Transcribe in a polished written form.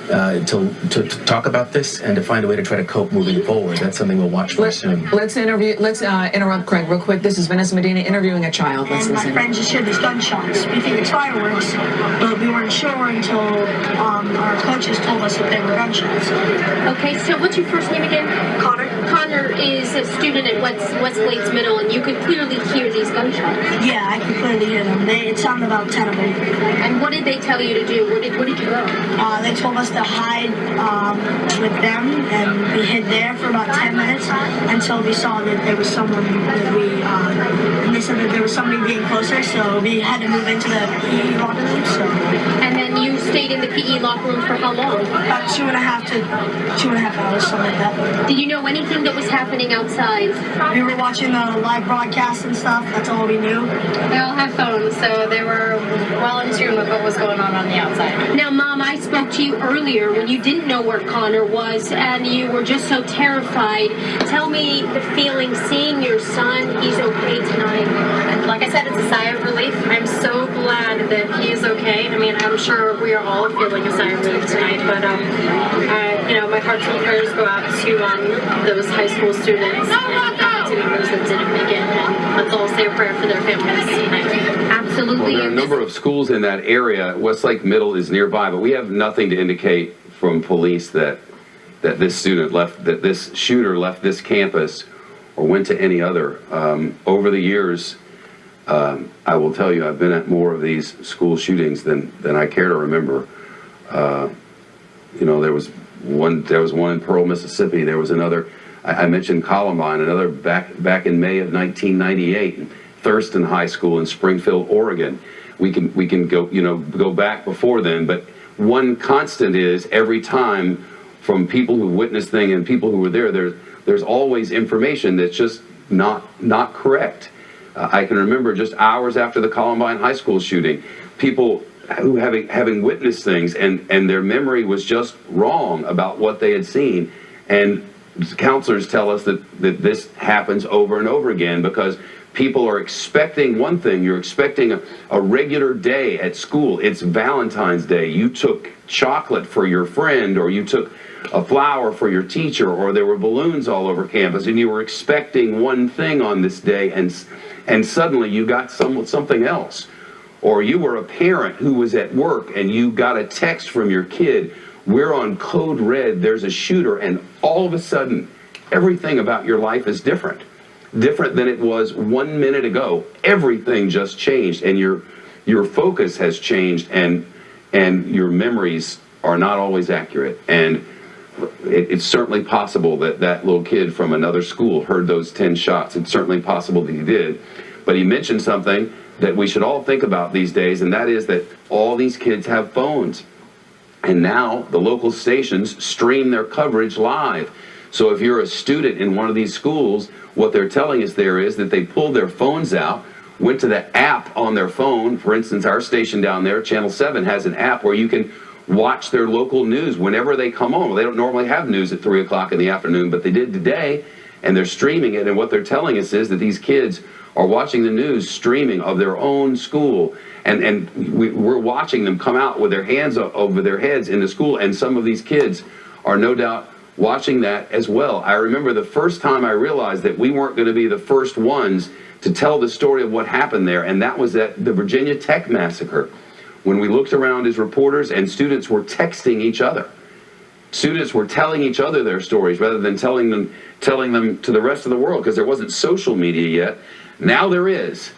to talk about this and to find a way to try to cope moving forward. That's something we'll watch for soon. Let's interrupt Craig real quick. This is Vanessa Medina interviewing a child. Let's and listen. my friend just heard these gunshots. We think it's fireworks, but we weren't sure until our coaches told us that they were gunshots. Okay, so what's your first name again? Connor? Connor is a student at Westglades Middle, and you could clearly hear these gunshots. Yeah, I could clearly hear them. It sounded about 10 of them. And what did they tell you to do? Where did you go? They told us to hide with them, and we hid there for about 10 minutes until we saw that there was someone that and they said that there was somebody being closer, so we had to move into the PE locker room. And then you stayed in the PE locker room for how long? About 2.5 hours, something like that. Did you know anything that was happening outside? We were watching the live broadcast and stuff. That's all we knew. They all have phones, so they were well in tune with what was going on the outside. Now, Mom, I spoke to you earlier when you didn't know where Connor was and you were just so terrified. Tell me the feeling seeing your son. He's okay tonight. And like I said, it's a sigh of relief. I'm so glad that he is okay. I mean, I'm sure we are all feeling a sigh of relief tonight, but my hearts and prayers go out to those high school students and faculty members that didn't make it. And let's all say a prayer for their families tonight. Absolutely. Well, there are a number of schools in that area. Westlake Middle is nearby, but we have nothing to indicate from police that this shooter left this campus or went to any other. Over the years, I will tell you, I've been at more of these school shootings than I care to remember. There was one in Pearl, Mississippi. There was another. I mentioned Columbine, another back in May of 1998. Thurston High School in Springfield, Oregon. We can go back before then, but one constant is every time from people who witnessed things and people who were there's always information that's just not correct. I can remember just hours after the Columbine High School shooting, people who having witnessed things and their memory was just wrong about what they had seen, and counselors tell us that this happens over and over again because people are expecting one thing. You're expecting a regular day at school. It's Valentine's Day. You took chocolate for your friend, or you took a flower for your teacher, or there were balloons all over campus, and you were expecting one thing on this day, and suddenly you got something else. Or you were a parent who was at work and you got a text from your kid, we're on code red, there's a shooter, and all of a sudden everything about your life is different than it was 1 minute ago. Everything just changed, and your focus has changed, and your memories are not always accurate. And it's certainly possible that little kid from another school heard those 10 shots. It's certainly possible that he did. But he mentioned something that we should all think about these days, and that is that all these kids have phones. And now the local stations stream their coverage live. So if you're a student in one of these schools, what they're telling us there is that they pulled their phones out, went to the app on their phone. For instance, our station down there, Channel 7, has an app where you can watch their local news whenever they come on. Well, they don't normally have news at 3 o'clock in the afternoon, but they did today, and they're streaming it. And what they're telling us is that these kids are watching the news streaming of their own school. And we're watching them come out with their hands over their heads in the school, and some of these kids are no doubt watching that as well. I remember the first time I realized that we weren't going to be the first ones to tell the story of what happened there, and that was at the Virginia Tech massacre, when we looked around as reporters and students were texting each other. Students were telling each other their stories rather than telling them to the rest of the world, because there wasn't social media yet. Now there is.